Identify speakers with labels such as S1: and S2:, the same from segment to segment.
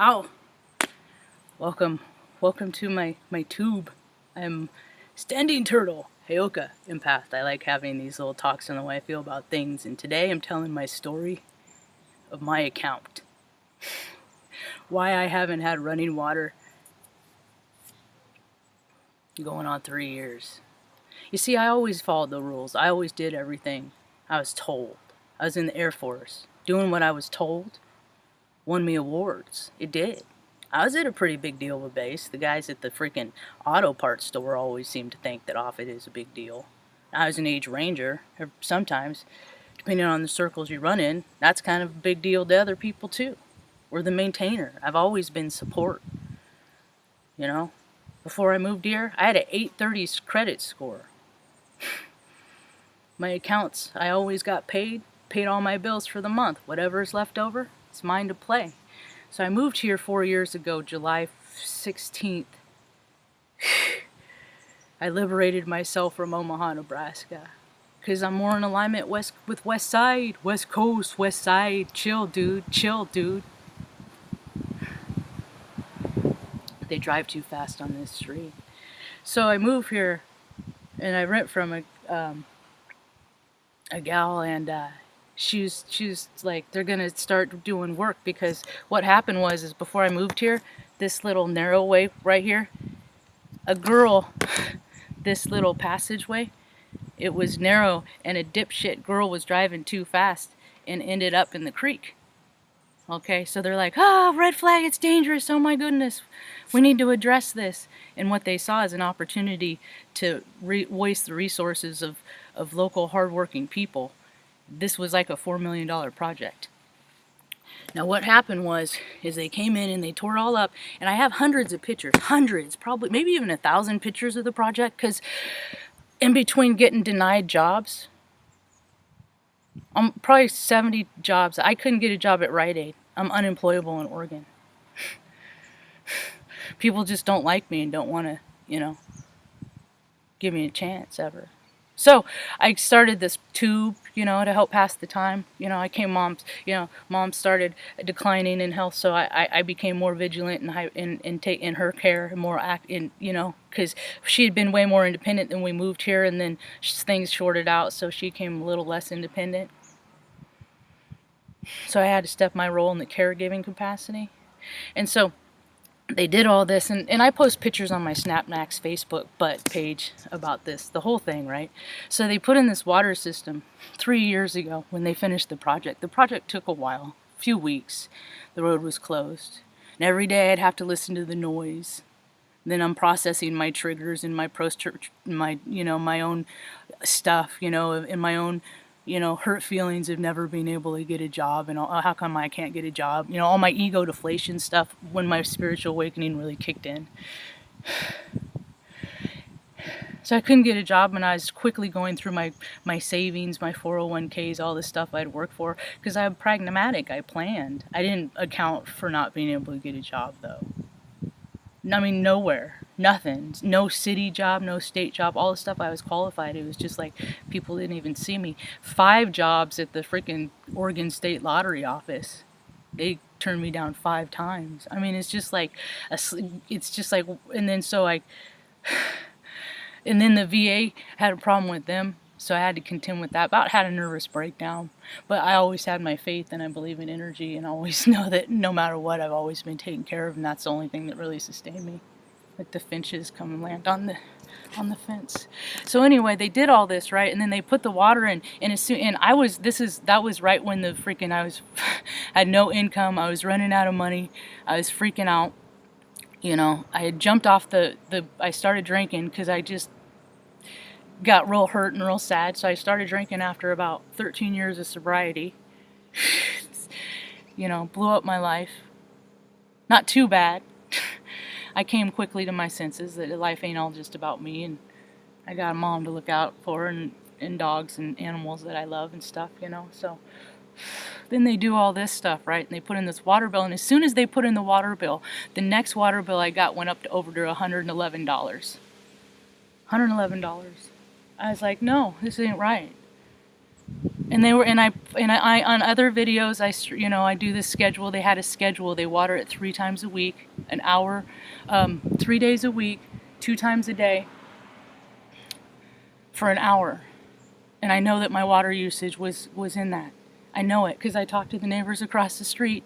S1: Ow! Welcome to my tube. I'm Standing Turtle, Heyoka, Empath. I like having these little talks on the way I feel about things, and today I'm telling my story of my account. Why I haven't had running water going on 3 years. You see, I always followed the rules. I always did everything I was told. I was in the Air Force. Doing what I was told won me awards. It did. I was at a pretty big deal of a base. The guys at the freaking auto parts store always seem to think that off it is a big deal. I was an age ranger. Sometimes, depending on the circles you run in, that's kind of a big deal to other people too. We're the maintainer. I've always been support. You know, before I moved here, I had an 830 credit score. My accounts, I always got paid all my bills for the month. Whatever's left over, it's mine to play. So I moved here 4 years ago, July 16th. I liberated myself from Omaha, Nebraska. Because I'm more in alignment with West Side, West Coast, West Side. Chill, dude. Chill, dude. They drive too fast on this street. So I move here, and I rent from a gal, and she's like, they're gonna start doing work, because what happened was before I moved here, this little narrow way right here, a girl, this little passageway, it was narrow, and a dipshit girl was driving too fast and ended up in the creek. Okay, so they're like, red flag, it's dangerous, oh my goodness, we need to address this. And what they saw is an opportunity to waste the resources of local hardworking people. This was like a $4 million project. Now what happened is they came in and they tore it all up, and I have hundreds of pictures, hundreds, probably maybe even 1,000 pictures of the project, because in between getting denied jobs, I'm probably 70 jobs. I couldn't get a job at Rite Aid. I'm unemployable in Oregon. People just don't like me and don't want to, give me a chance ever. So I started this tube, to help pass the time. Mom started declining in health, so I became more vigilant in her care, and more because she had been way more independent than we moved here, and then things shorted out, so she became a little less independent. So I had to step my role in the caregiving capacity. And so they did all this, and I post pictures on my SnapMax Facebook page about this, the whole thing, right? So they put in this water system 3 years ago when they finished the project. The project took a while, a few weeks. The road was closed. And every day I'd have to listen to the noise. Then I'm processing my triggers and my my own stuff, in my own hurt feelings of never being able to get a job, and how come I can't get a job, all my ego deflation stuff when my spiritual awakening really kicked in. So I couldn't get a job, and I was quickly going through my savings, my 401ks, all this stuff I'd worked for, because I'm pragmatic. I planned. I didn't account for not being able to get a job, though. I mean, nowhere. Nothing. No city job, no state job, all the stuff I was qualified. It was just like people didn't even see me. 5 jobs at the freaking Oregon State Lottery office. They turned me down 5 times. I mean, it's just like, and then the VA had a problem with them, so I had to contend with that. About had a nervous breakdown. But I always had my faith, and I believe in energy, and I always know that no matter what, I've always been taken care of, and that's the only thing that really sustained me. Like the finches come and land on the fence. So anyway, they did all this, right? And then they put the water in, and that was right when the freaking had no income. I was running out of money. I was freaking out. I had jumped off I started drinking because I just got real hurt and real sad. So I started drinking after about 13 years of sobriety. Blew up my life. Not too bad. I came quickly to my senses that life ain't all just about me, and I got a mom to look out for, and dogs and animals that I love and stuff, So then they do all this stuff, right? And they put in this water bill, and as soon as they put in the water bill, the next water bill I got went up to over to $111. $111. I was like, no, this ain't right. And they were, and I on other videos, I do this schedule. They had a schedule. They water it 3 times a week, an hour, 3 days a week, 2 times a day for an hour. And I know that my water usage was in that. I know it because I talked to the neighbors across the street.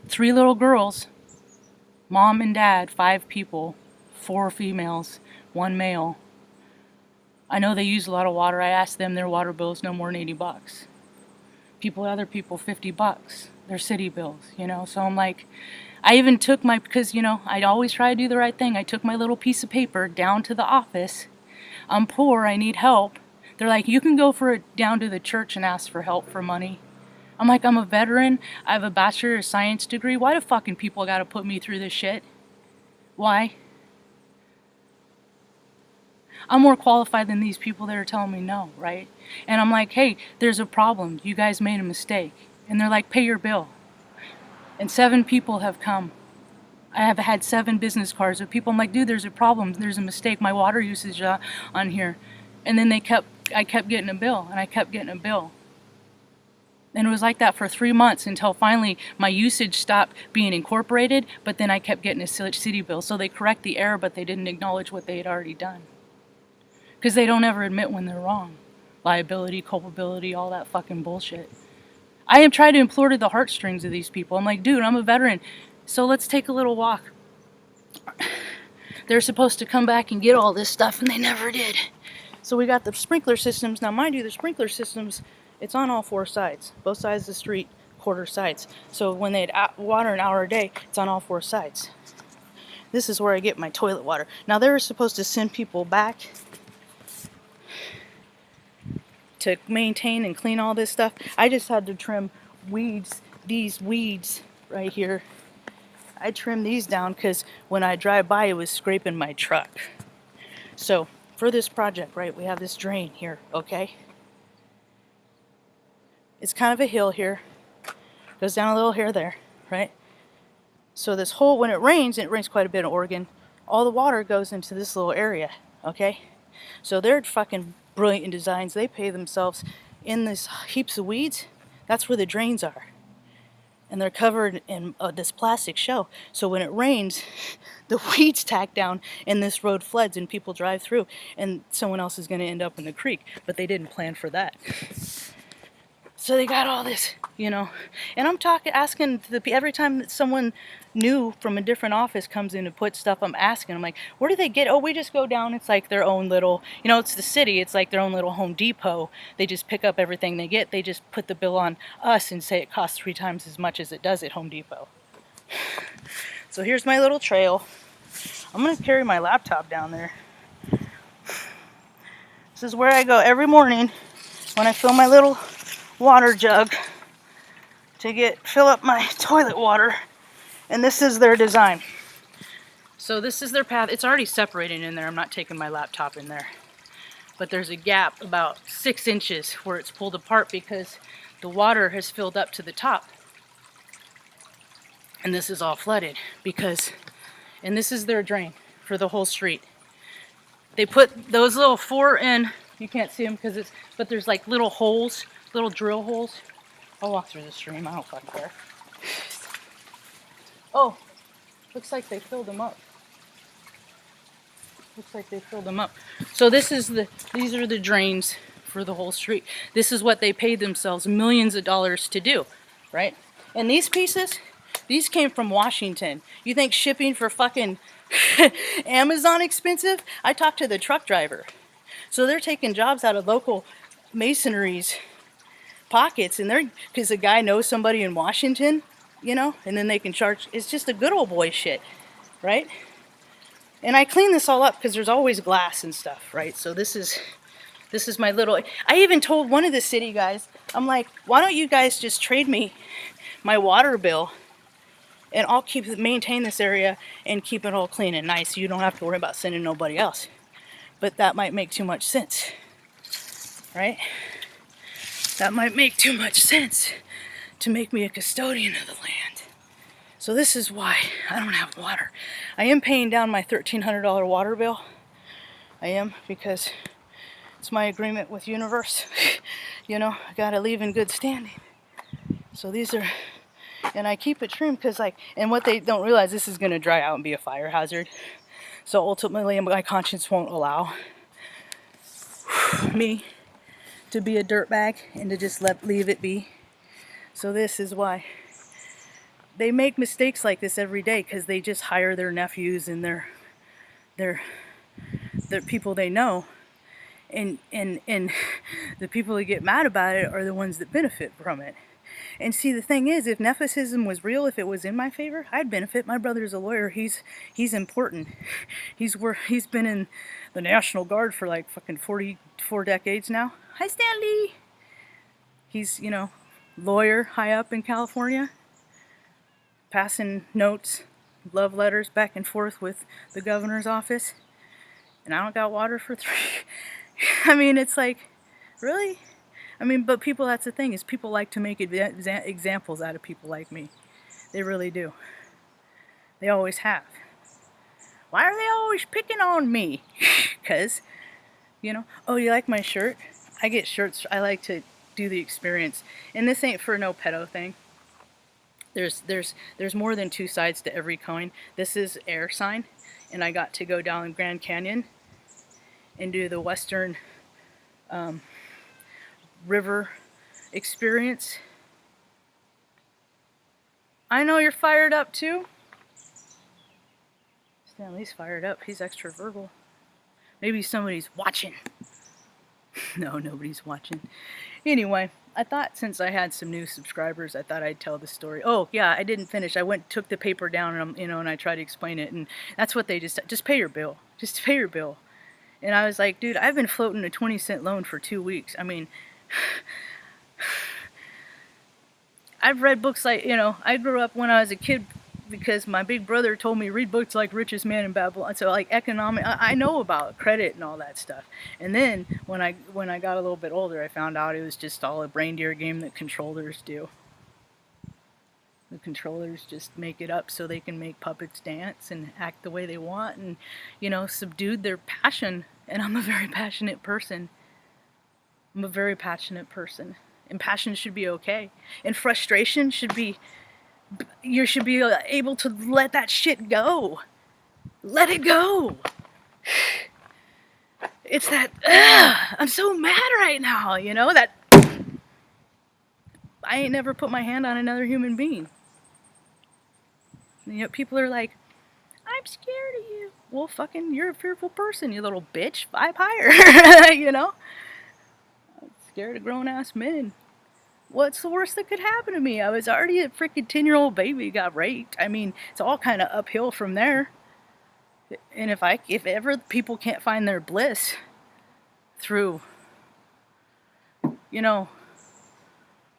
S1: 3 little girls, mom and dad, 5 people, 4 females, 1 male. I know they use a lot of water. I asked them, their water bill is no more than $80. Other people, $50. Their city bills, you know. So I'm like, I even took my, because, you know, I always try to do the right thing. I took my little piece of paper down to the office. I'm poor, I need help. They're like, you can go down to the church and ask for help for money. I'm like, I'm a veteran. I have a Bachelor of Science degree. Why do fucking people gotta put me through this shit? Why? I'm more qualified than these people that are telling me no, right? And I'm like, hey, there's a problem. You guys made a mistake. And they're like, pay your bill. And 7 people have come. I have had 7 business cards of people. I'm like, dude, there's a problem. There's a mistake. My water usage on here. And then I kept getting a bill, and I kept getting a bill. And it was like that for 3 months until finally my usage stopped being incorporated, but then I kept getting a city bill. So they correct the error, but they didn't acknowledge what they had already done. Because they don't ever admit when they're wrong. Liability, culpability, all that fucking bullshit. I am trying to implore to the heartstrings of these people. I'm like, dude, I'm a veteran, so let's take a little walk. They're supposed to come back and get all this stuff, and they never did. So we got the sprinkler systems. Now, mind you, the sprinkler systems, it's on all 4 sides. Both sides of the street, quarter sides. So when they water an hour a day, it's on all 4 sides. This is where I get my toilet water. Now, they were supposed to send people back to maintain and clean all this stuff. I just had to trim weeds, these weeds right here. I trimmed these down because when I drive by, it was scraping my truck. So for this project, right, we have this drain here, okay? It's kind of a hill here. Goes down a little here, there, right? So this whole, when it rains, and it rains quite a bit in Oregon, all the water goes into this little area, okay? So they're fucking brilliant in designs. They pay themselves in this heaps of weeds. That's where the drains are. And they're covered in this plastic shell. So when it rains, the weeds tack down and this road floods and people drive through and someone else is going to end up in the creek. But they didn't plan for that. So they got all this, you know. And I'm asking every time that someone new from a different office comes in to put stuff, I'm asking, I'm like, where do they get? Oh, we just go down. It's like their own little, you know, it's the city. It's like their own little Home Depot. They just pick up everything they get. They just put the bill on us and say it costs 3 times as much as it does at Home Depot. So here's my little trail. I'm going to carry my laptop down there. This is where I go every morning when I fill my little water jug to fill up my toilet water. And this is their design. So this is their path. It's already separated in there. I'm not taking my laptop in there. But there's a gap about 6 inches where it's pulled apart because the water has filled up to the top. And this is all flooded and this is their drain for the whole street. They put those little 4 in. You can't see them but there's like little holes, little drill holes. I'll walk through the stream. I don't fucking care. Oh, looks like they filled them up. So these are the drains for the whole street. This is what they paid themselves millions of dollars to do, right? And these pieces, these came from Washington. You think shipping for fucking Amazon expensive? I talked to the truck driver. So they're taking jobs out of local masonry's pockets, and because the guy knows somebody in Washington, you know, and then they can charge. It's just a good old boy shit, right? And I clean this all up because there's always glass and stuff, right? So this is my little. I even told one of the city guys, I'm like, why don't you guys just trade me my water bill, and I'll maintain this area and keep it all clean and nice. So you don't have to worry about sending nobody else. But that might make too much sense, right? That might make too much sense to make me a custodian of the land. So this is why I don't have water. I am paying down my $1,300 water bill. I am, because It's my agreement with universe. You know, I gotta leave in good standing. So these are, and I keep it trimmed because like, and what they don't realize, this is gonna dry out and be a fire hazard. So ultimately my conscience won't allow me to be a dirtbag and to just leave it be. So this is why they make mistakes like this every day, because they just hire their nephews and their people they know, and the people that get mad about it are the ones that benefit from it. And see, the thing is, if nepotism was real, if it was in my favor, I'd benefit. My brother's a lawyer. He's important. He's been in the National Guard for like fucking 44 decades now. Hi, Stanley. He's, you know, lawyer high up in California, passing notes, love letters back and forth with the governor's office. And I don't got water for 3. I mean, it's like, really? I mean, but people, that's the thing, is people like to make examples out of people like me. They really do. They always have. Why are they always picking on me? Because, you know, oh, you like my shirt? I get shirts. I like to do the experience. And this ain't for no pedo thing. There's more than 2 sides to every coin. This is air sign, and I got to go down Grand Canyon and do the Western river experience. I know you're fired up too. Stanley's fired up. He's extra verbal. Maybe somebody's watching. No, nobody's watching. Anyway, I thought since I had some new subscribers, I thought I'd tell the story. Oh yeah, I didn't finish. I took the paper down, and and I tried to explain it, and that's what they just pay your bill. Just pay your bill. And I was like, dude, I've been floating a 20-cent loan for 2 weeks. I mean, I've read books like, you know, I grew up when I was a kid because my big brother told me read books like Richest Man in Babylon. So like economic, I know about credit and all that stuff. And then when I got a little bit older, I found out it was just all a reindeer game that controllers do. The controllers just make it up so they can make puppets dance and act the way they want, and, you know, subdued their passion. And I'm a very passionate person. I'm a very passionate person. And passion should be okay. And frustration should be, you should be able to let that shit go. Let it go. It's that, I'm so mad right now, you know, that I ain't never put my hand on another human being. You know, people are like, I'm scared of you. Well, fucking, you're a fearful person, you little bitch. Vibe higher. You know? I'm scared of grown-ass men. What's the worst that could happen to me? I was already a freaking 10-year-old baby, got raped. I mean, it's all kind of uphill from there. And if ever people can't find their bliss through, you know,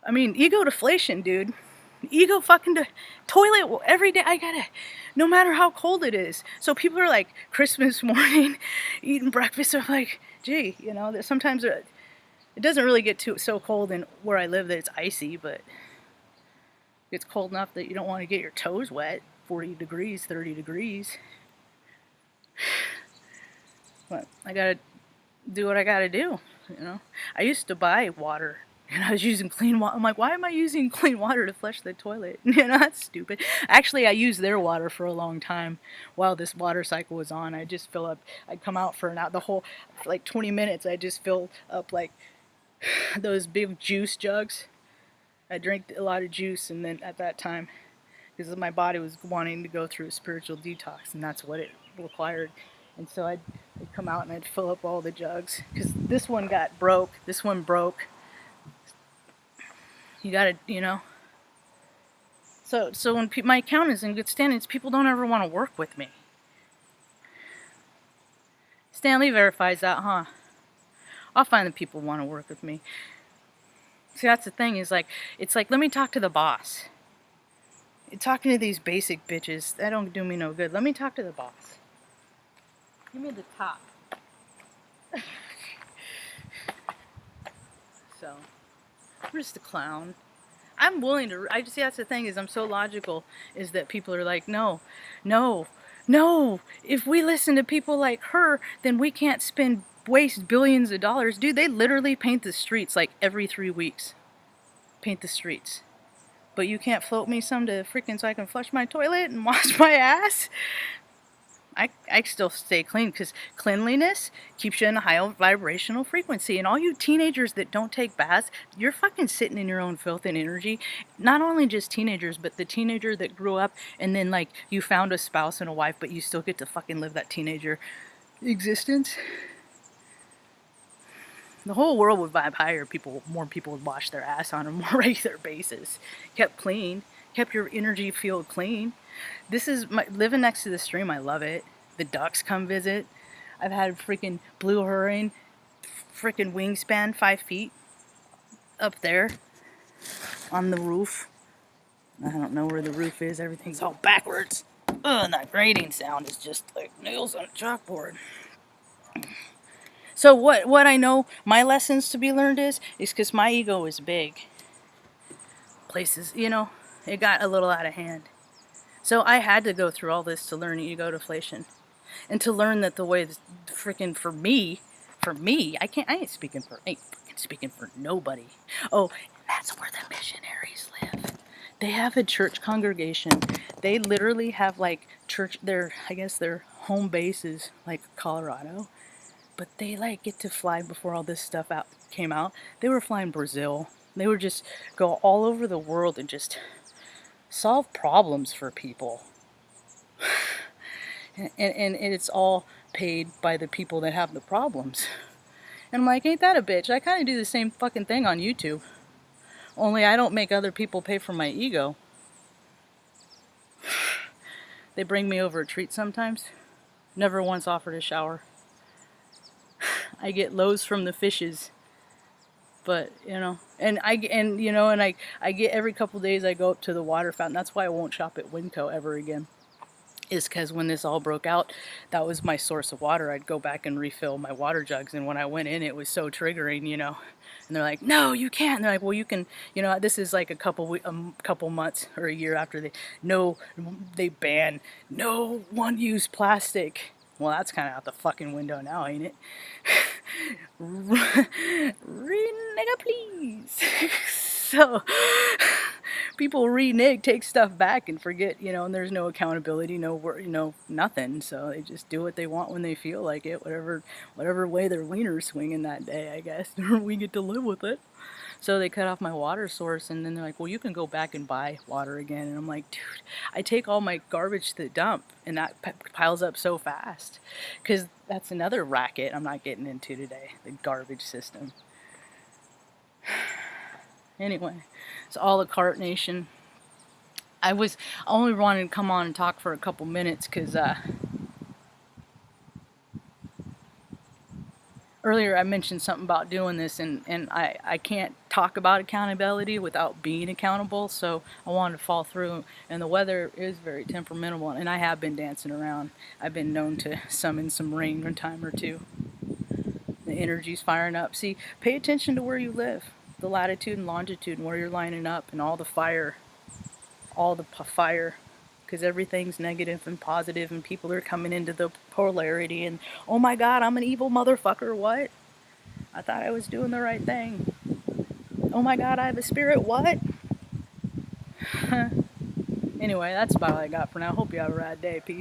S1: I mean, ego deflation, dude. Ego fucking toilet every day. I gotta, no matter how cold it is. So people are like, Christmas morning, eating breakfast. I'm like, gee, you know, sometimes it doesn't really get so cold in where I live that it's icy, but it's cold enough that you don't want to get your toes wet. 40 degrees, 30 degrees. But I gotta do what I gotta do, you know. I used to buy water, and I was using clean water. I'm like, why am I using clean water to flush the toilet? You know, that's stupid. Actually, I used their water for a long time while this water cycle was on. I'd just fill up. I'd come out for the whole, for like 20 minutes, I just filled up like those big juice jugs. I drank a lot of juice, and then at that time, because my body was wanting to go through a spiritual detox, and that's what it required. And so I'd come out and I'd fill up all the jugs, because this one broke. This one broke. You gotta, you know. So when my account is in good standings, people don't ever want to work with me. Stanley verifies that, huh? I'll find the people who want to work with me. See, that's the thing, is like, it's like, let me talk to the boss. Talking to these basic bitches, that don't do me no good. Let me talk to the boss. Give me the top. So, I'm just a clown. I'm willing to, I just see, that's the thing, is I'm so logical, is that people are like, no, if we listen to people like her, then we can't spend waste billions of dollars. Dude, they literally paint the streets like every 3 weeks. Paint the streets. But you can't float me some to freaking so I can flush my toilet and wash my ass? I still stay clean because cleanliness keeps you in a high vibrational frequency. And all you teenagers that don't take baths, you're fucking sitting in your own filth and energy. Not only just teenagers, but the teenager that grew up and then like you found a spouse and a wife, but you still get to fucking live that teenager existence. The whole world would vibe higher. More people would wash their ass on a more regular basis. Kept clean, kept your energy field clean. This is living next to the stream. I love it. The ducks come visit. I've had freaking blue heron, freaking wingspan 5 feet up there on the roof. I don't know where the roof is. Everything's all backwards. Ugh, and that grating sound is just like nails on a chalkboard. So what I know my lessons to be learned is because my ego is big. Places, you know, it got a little out of hand. So I had to go through all this to learn ego deflation. And to learn that the way freaking for me, I ain't speaking for nobody. Oh, that's where the missionaries live. They have a church congregation. They literally have like church, I guess their home base is like Colorado. But they like get to fly before all this stuff came out. They were flying Brazil. They would just go all over the world and just solve problems for people. And it's all paid by the people that have the problems. And I'm like, ain't that a bitch? I kind of do the same fucking thing on YouTube. Only I don't make other people pay for my ego. They bring me over a treat sometimes. Never once offered a shower. I get lows from the fishes. But, you know, I get every couple days I go up to the water fountain. That's why I won't shop at Winco ever again. Is because when this all broke out, that was my source of water. I'd go back and refill my water jugs, and when I went in, it was so triggering, you know. And they're like, no, you can't. And they're like, well, you can, you know, this is like a couple months or a year after they ban no one-use plastic. Well, that's kind of out the fucking window now, ain't it? Read, nigga, please. So people renege, take stuff back, and forget, you know, and there's no accountability, nothing. So they just do what they want when they feel like it, whatever way their wiener's swinging that day, I guess. We get to live with it. So they cut off my water source, and then they're like, well, you can go back and buy water again. And I'm like, dude, I take all my garbage to the dump, and that piles up so fast. Because that's another racket I'm not getting into today, the garbage system. Anyway, it's all the Cart Nation. I only wanted to come on and talk for a couple minutes because earlier I mentioned something about doing this, and I can't talk about accountability without being accountable, so I wanted to fall through. And the weather is very temperamental, and I have been dancing around. I've been known to summon some rain one time or two. The energy's firing up. See, pay attention to where you live, the latitude and longitude, and where you're lining up, and all the fire, because everything's negative and positive, and people are coming into the polarity, and oh my god, I'm an evil motherfucker. What? I thought I was doing the right thing. Oh my god, I have a spirit. What? Anyway, that's about all I got for now. Hope you have a rad day. Peace.